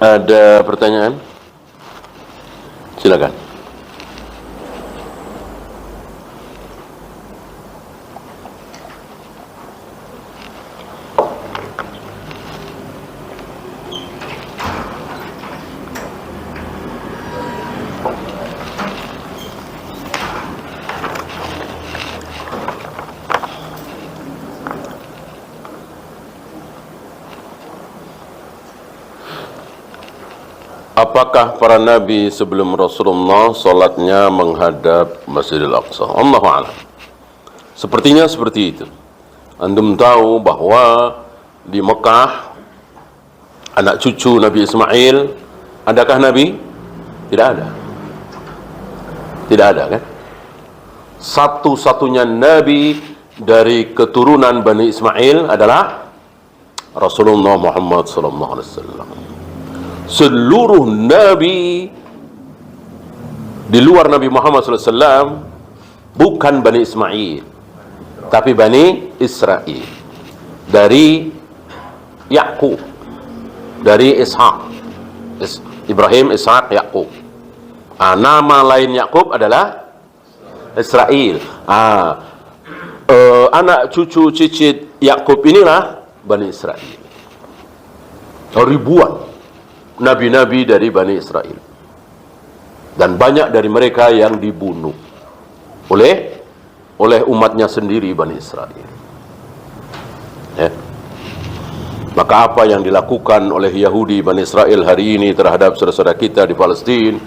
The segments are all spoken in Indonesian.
Ada pertanyaan? Silakan. Apakah para nabi sebelum Rasulullah solatnya menghadap Masjidil Aqsa? Allahu a'lam. Sepertinya seperti itu. Antum tahu bahwa di Mekah anak cucu Nabi Ismail, adakah nabi? Tidak ada. Tidak ada, kan? Satu-satunya nabi dari keturunan Bani Ismail adalah Rasulullah Muhammad sallallahu alaihi wasallam. Seluruh nabi di luar Nabi Muhammad SAW bukan Bani Ismail, tapi Bani Israel, dari Yakub, dari Ishak, Ibrahim, Ishak, Yakub. Nama lain Yakub adalah Israel. Anak cucu cicit Yakub inilah Bani Israel. Ribuan nabi-nabi dari Bani Israel, dan banyak dari mereka yang dibunuh oleh umatnya sendiri, Bani Israel. Maka apa yang dilakukan oleh Yahudi Bani Israel hari ini terhadap saudara-saudara kita di Palestina,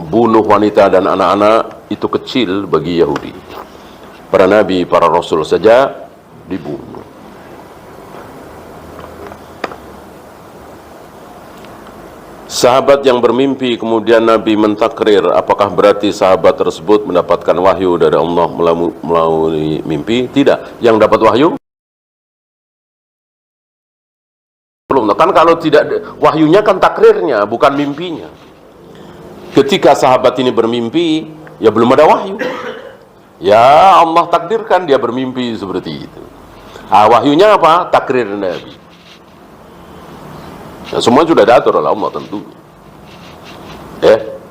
membunuh wanita dan anak-anak, itu kecil bagi Yahudi. Para nabi, para rasul saja dibunuh. Sahabat yang bermimpi kemudian Nabi mentakrir, apakah berarti sahabat tersebut mendapatkan wahyu dari Allah melalui mimpi? Tidak. Yang dapat wahyu belum. Kan kalau tidak, wahyunya kan takrirnya, bukan mimpinya. Ketika sahabat ini bermimpi, ya belum ada wahyu. Ya Allah takdirkan dia bermimpi seperti itu. Wahyunya apa? Takrir Nabi. Nah, semua sudah diatur oleh Allah tentunya.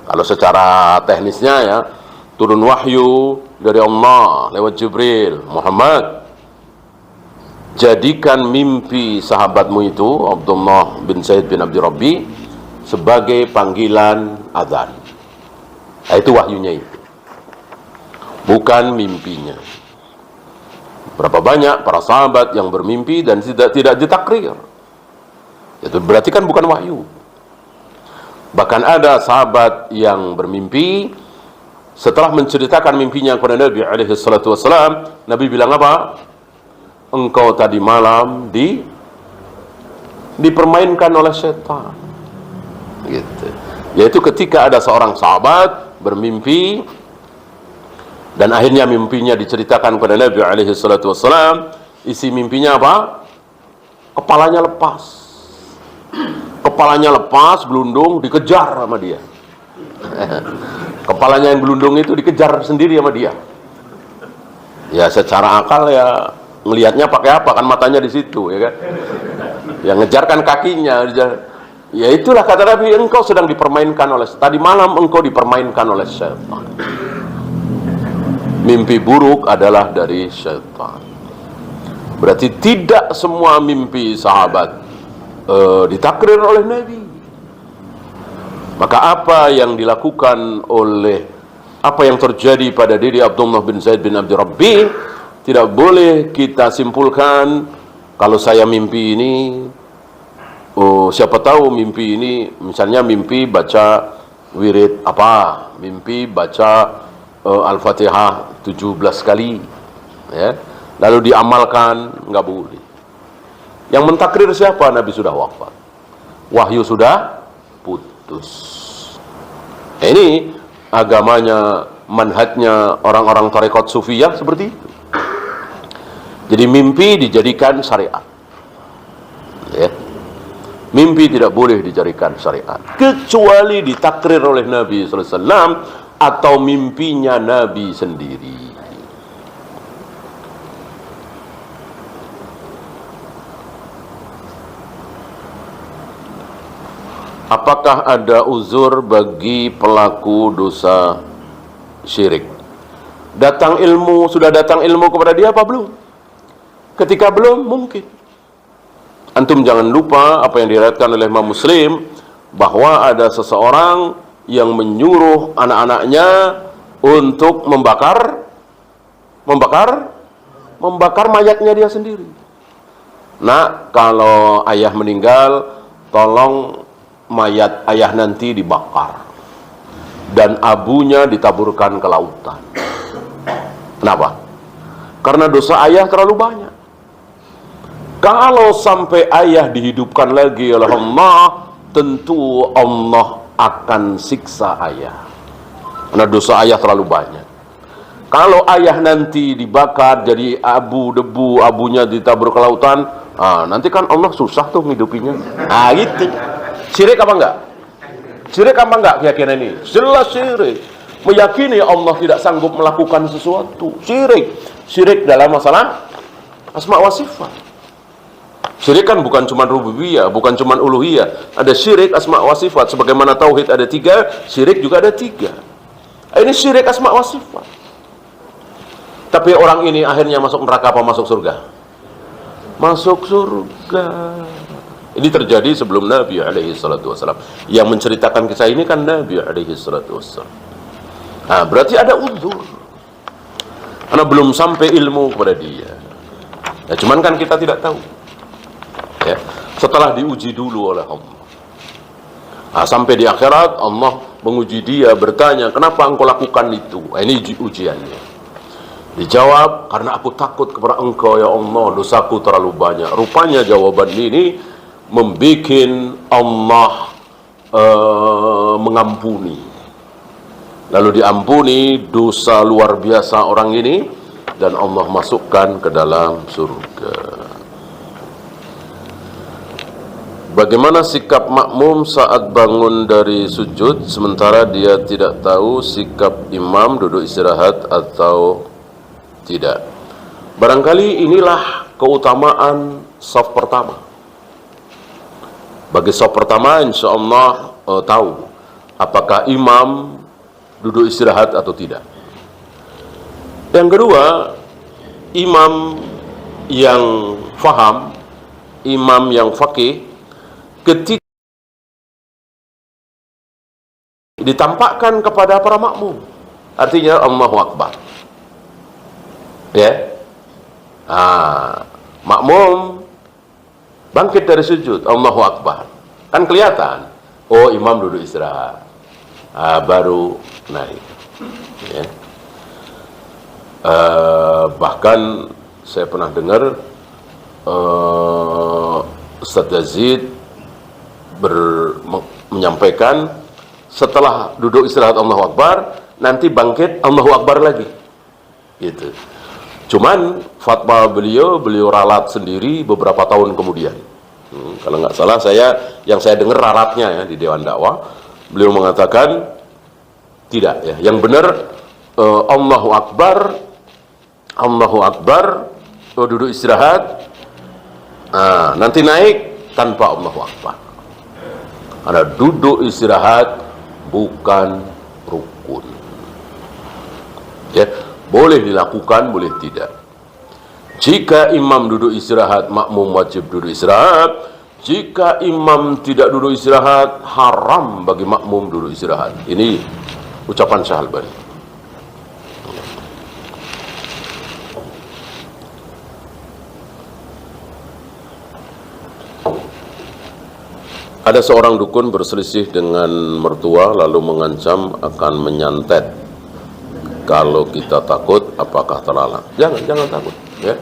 Kalau secara teknisnya ya, turun wahyu dari Allah lewat Jibril, Muhammad, jadikan mimpi sahabatmu itu Abdullah bin Said bin Abdi Rabbi sebagai panggilan azan. Nah, itu wahyunya itu, bukan mimpinya. Berapa banyak para sahabat yang bermimpi dan tidak ditakrir, itu berarti kan bukan wahyu. Bahkan ada sahabat yang bermimpi, setelah menceritakan mimpinya kepada Nabi alaihi salatu wassalam, Nabi bilang apa? Engkau tadi malam dipermainkan oleh setan. Gitu. Yaitu ketika ada seorang sahabat bermimpi dan akhirnya mimpinya diceritakan kepada Nabi alaihi salatu wassalam, isi mimpinya apa? Kepalanya lepas. Kepalanya lepas, belundung, dikejar sama dia. Kepalanya yang belundung itu dikejar sendiri sama dia. Ya secara akal ya ngelihatnya pakai apa, kan matanya di situ, ya kan? Yang ngejar kan kakinya. Ya itulah kata Nabi, engkau sedang dipermainkan oleh, tadi malam engkau dipermainkan oleh syaitan. Mimpi buruk adalah dari syaitan. Berarti tidak semua mimpi sahabat ditakrir oleh Nabi. Maka apa yang dilakukan oleh, apa yang terjadi pada diri Abdullah bin Zaid bin Abdi Rabbi, tidak boleh kita simpulkan kalau saya mimpi ini, siapa tahu mimpi ini, misalnya mimpi baca wirid apa, mimpi baca Al-Fatihah 17 kali, ya, lalu diamalkan, nggak boleh. Yang mentakrir siapa? Nabi sudah wafat, wahyu sudah putus. Ini agamanya, manhajnya orang-orang tarekat sufiyah seperti itu. Jadi mimpi dijadikan syariat, ya. Mimpi tidak boleh dijadikan syariat kecuali ditakrir oleh Nabi sallallahu alaihi wasallam atau mimpinya Nabi sendiri. apakah ada uzur bagi pelaku dosa syirik? Sudah datang ilmu kepada dia apa belum? Ketika belum, mungkin. Antum jangan lupa apa yang diriwayatkan oleh Imam Muslim, bahwa ada seseorang yang menyuruh anak-anaknya untuk membakar mayatnya dia sendiri. Nah, kalau ayah meninggal, tolong mayat ayah nanti dibakar dan abunya ditaburkan ke lautan. Kenapa? Karena dosa ayah terlalu banyak. Kalau sampai ayah dihidupkan lagi oleh Allah, tentu Allah akan siksa ayah, karena dosa ayah terlalu banyak. Kalau ayah nanti dibakar jadi abu, debu, abunya ditabur ke lautan, nanti kan Allah susah tuh ngidupinya. Gitu. Syirik apa enggak? Syirik apa enggak keyakinan ini? Jelas syirik. Meyakini Allah tidak sanggup melakukan sesuatu. Syirik. Syirik dalam masalah asma wa sifat. Syirik kan bukan cuma rububiyah, bukan cuma uluhiyah. Ada syirik asma wa sifat. Sebagaimana tauhid ada 3, syirik juga ada 3. Ini syirik asma wa sifat. Tapi orang ini akhirnya masuk neraka apa masuk surga? Masuk surga. Ini terjadi sebelum Nabi alaihi salatu wassalam. Yang menceritakan kisah ini kan Nabi alaihi salatu wassalam. Berarti ada uzur, karena belum sampai ilmu kepada dia. Ya, cuman kan kita tidak tahu. Ya, setelah diuji dulu oleh Allah. Sampai di akhirat Allah menguji dia, bertanya, kenapa engkau lakukan itu? Ini ujiannya. Dijawab, karena aku takut kepada engkau ya Allah, dosaku terlalu banyak. Rupanya jawaban ini membuat Allah mengampuni. Lalu diampuni dosa luar biasa orang ini, dan Allah masukkan ke dalam surga. Bagaimana sikap makmum saat bangun dari sujud sementara dia tidak tahu sikap imam duduk istirahat atau tidak? Barangkali inilah keutamaan shaf pertama. Bagi shaf pertama insya Allah tahu apakah imam duduk istirahat atau tidak. Yang kedua, imam yang faham, imam yang faqih, ketika ditampakkan kepada para makmum, artinya Allahu Akbar, ya, makmum bangkit dari sujud, Allahu Akbar, kan kelihatan, oh imam duduk istirahat, baru naik, ya. Bahkan saya pernah dengar Ustaz Yazid menyampaikan setelah duduk istirahat Allahu Akbar, nanti bangkit Allahu Akbar lagi, gitu. Cuman fatwa beliau ralat sendiri beberapa tahun kemudian. Kalau nggak salah yang saya dengar ralatnya ya di Dewan Dakwah, beliau mengatakan tidak ya. Yang benar Allahu Akbar, duduk istirahat, nanti naik tanpa Allahu Akbar. Karena duduk istirahat bukan rukun. Ya, boleh dilakukan, boleh tidak. Jika imam duduk istirahat, makmum wajib duduk istirahat. Jika imam tidak duduk istirahat, haram bagi makmum duduk istirahat. Ini ucapan Syekh Al-Albani. Ada seorang dukun berselisih dengan mertua lalu mengancam akan menyantet. Kalau kita takut, apakah terlarang? Jangan takut. Ya.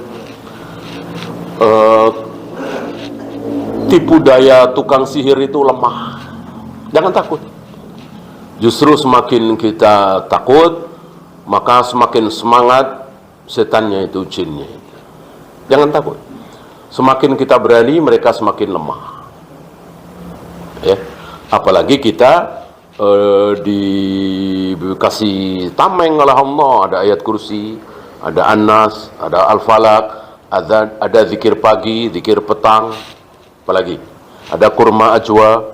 Tipu daya tukang sihir itu lemah. Jangan takut. Justru semakin kita takut, maka semakin semangat setannya itu, jinnya. Jangan takut. Semakin kita berani, mereka semakin lemah. Ya, apalagi kita dikasih tameng oleh Allah, ada ayat kursi, ada An-Nas, ada Al-Falaq, ada zikir pagi, zikir petang, apalagi ada kurma ajwa,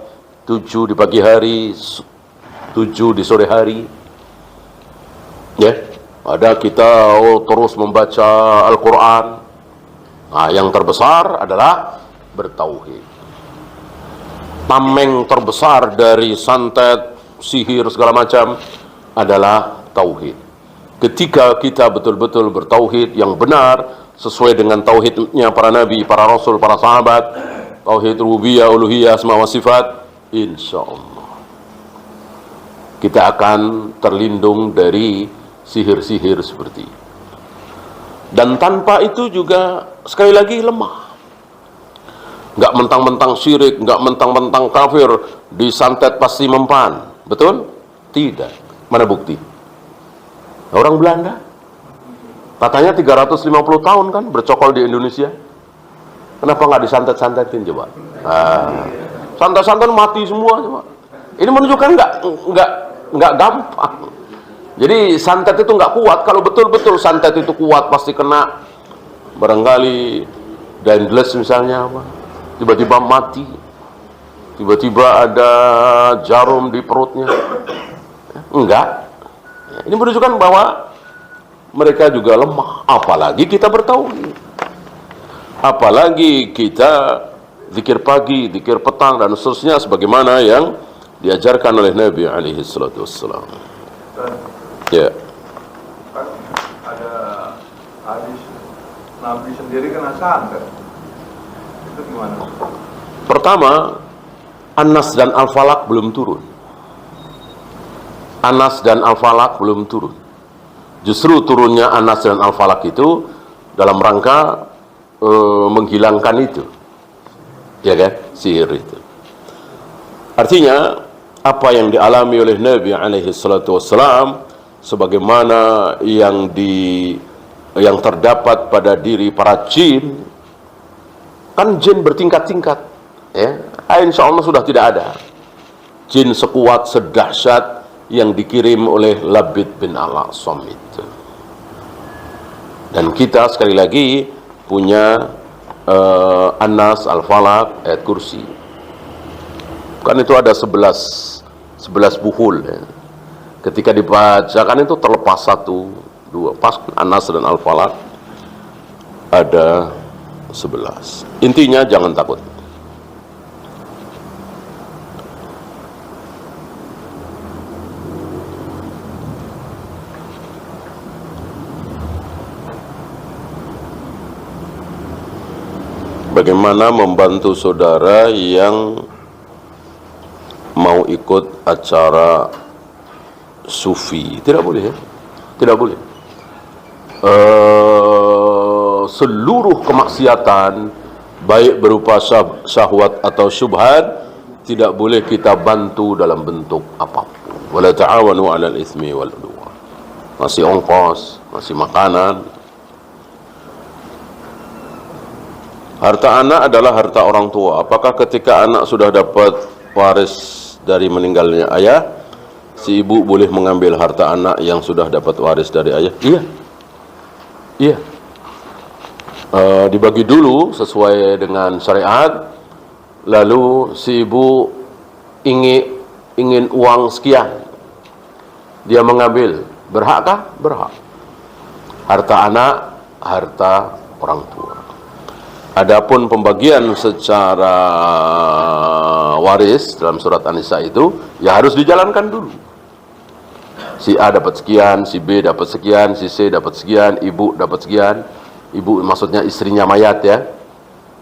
7 di pagi hari, 7 di sore hari. Ya, ada kita terus membaca Al-Quran. Nah, yang terbesar adalah bertauhid. Tameng terbesar dari santet, sihir, segala macam adalah tauhid. Ketika kita betul-betul bertauhid yang benar, sesuai dengan tauhidnya para nabi, para rasul, para sahabat, tauhid rububiyah, uluhiyah, asma wa sifat, insya Allah kita akan terlindung dari sihir-sihir seperti itu. Dan tanpa itu juga sekali lagi lemah. Nggak mentang-mentang syirik, nggak mentang-mentang kafir, disantet pasti mempan. Betul? Tidak. Mana bukti? Orang Belanda katanya 350 tahun kan bercokol di Indonesia. Kenapa nggak disantet-santetin coba? Santet-santet mati semua coba. Ini menunjukkan nggak gampang. Jadi santet itu nggak kuat. Kalau betul-betul santet itu kuat pasti kena. Barangkali Daedalus misalnya apa? Tiba-tiba mati. Tiba-tiba ada jarum di perutnya. Enggak. Ini menunjukkan bahwa mereka juga lemah. Apalagi kita bertauhid. Apalagi kita zikir pagi, zikir petang, dan seterusnya sebagaimana yang diajarkan oleh Nabi alaihi salatu wassalam. Ya. Kan ada hadis Nabi sendiri kena santet. Itu gimana? Pertama, An-Nas dan Al-Falaq belum turun. An-Nas dan Al-Falaq belum turun. Justru turunnya An-Nas dan Al-Falaq itu dalam rangka menghilangkan itu, ya kan, sihir itu. Artinya apa yang dialami oleh Nabi alaihi salatu wassalam, sebagaimana yang terdapat pada diri para jin, kan jin bertingkat-tingkat, ya. Insya Allah sudah tidak ada jin sekuat, sedahsyat yang dikirim oleh Labid bin Al-A'sam itu. Dan kita sekali lagi punya An-Nas, Al-Falaq, ayat kursi. Kan itu ada 11 buhul, ya. Ketika dibacakan itu terlepas 1, 2, pas An-Nas dan Al-Falaq ada 11. Intinya jangan takut. Bagaimana membantu saudara yang mau ikut acara sufi? Tidak boleh, ya? Tidak boleh. Seluruh kemaksiatan, baik berupa syahwat atau syubhat, tidak boleh kita bantu dalam bentuk apapun. Wala ta'awanu 'alal itsmi wal 'udwan. Ngasih ongkos, ngasih makanan. Harta anak adalah harta orang tua. Apakah ketika anak sudah dapat waris dari meninggalnya ayah, si ibu boleh mengambil harta anak yang sudah dapat waris dari ayah? Iya. Iya. Dibagi dulu sesuai dengan syariat. Lalu si ibu ingin uang sekian, dia mengambil. Berhakkah? Berhak. Harta anak, harta orang tua. Adapun pembagian secara waris dalam surat An-Nisa itu, ya harus dijalankan dulu. Si A dapat sekian, si B dapat sekian, si C dapat sekian, ibu dapat sekian. Ibu maksudnya istrinya mayat, ya.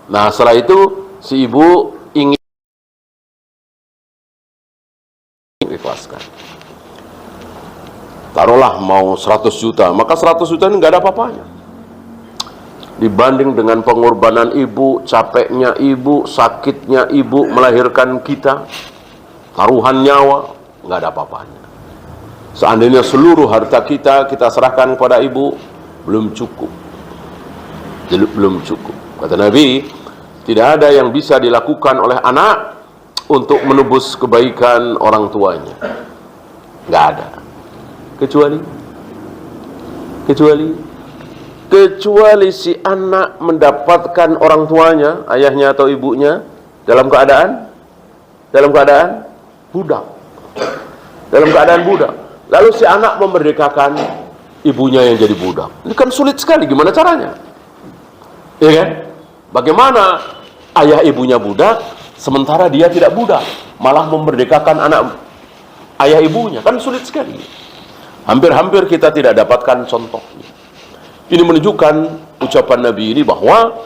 Nah, setelah itu si ibu ingin ikhlaskan. Taruhlah mau 100 juta, maka 100 juta ini nggak ada apa-apanya. Dibanding dengan pengorbanan ibu, capeknya ibu, sakitnya ibu melahirkan kita, taruhan nyawa, nggak ada apa-apanya. Seandainya seluruh harta kita serahkan kepada ibu, belum cukup. Belum cukup. Kata Nabi, tidak ada yang bisa dilakukan oleh anak untuk menebus kebaikan orang tuanya. Nggak ada. Kecuali si anak mendapatkan orang tuanya, ayahnya atau ibunya, dalam keadaan dalam keadaan budak. Dalam keadaan budak. Lalu si anak memerdekakan ibunya yang jadi budak. Ini kan sulit sekali, gimana caranya? Iya kan? Bagaimana ayah ibunya budak, sementara dia tidak budak, malah memerdekakan anak ayah ibunya? Kan sulit sekali. Hampir-hampir kita tidak dapatkan contohnya. Ini menunjukkan ucapan Nabi ini bahwa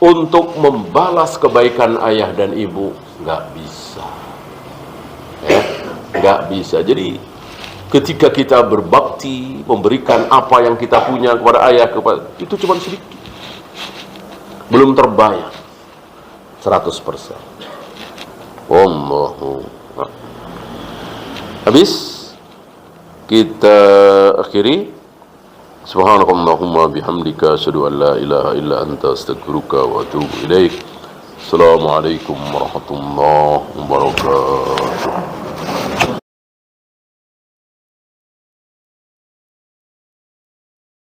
untuk membalas kebaikan ayah dan ibu nggak bisa, ya, nggak bisa. Jadi ketika kita berbakti, memberikan apa yang kita punya kepada ayah, itu cuma sedikit, belum terbayar 100%. Wallahu. Habis kita akhiri. Subhanakallahumma bihamdika asyhadu an la ilaha illa anta astaghfiruka wa atubu ilaik. Assalamualaikum warahmatullahi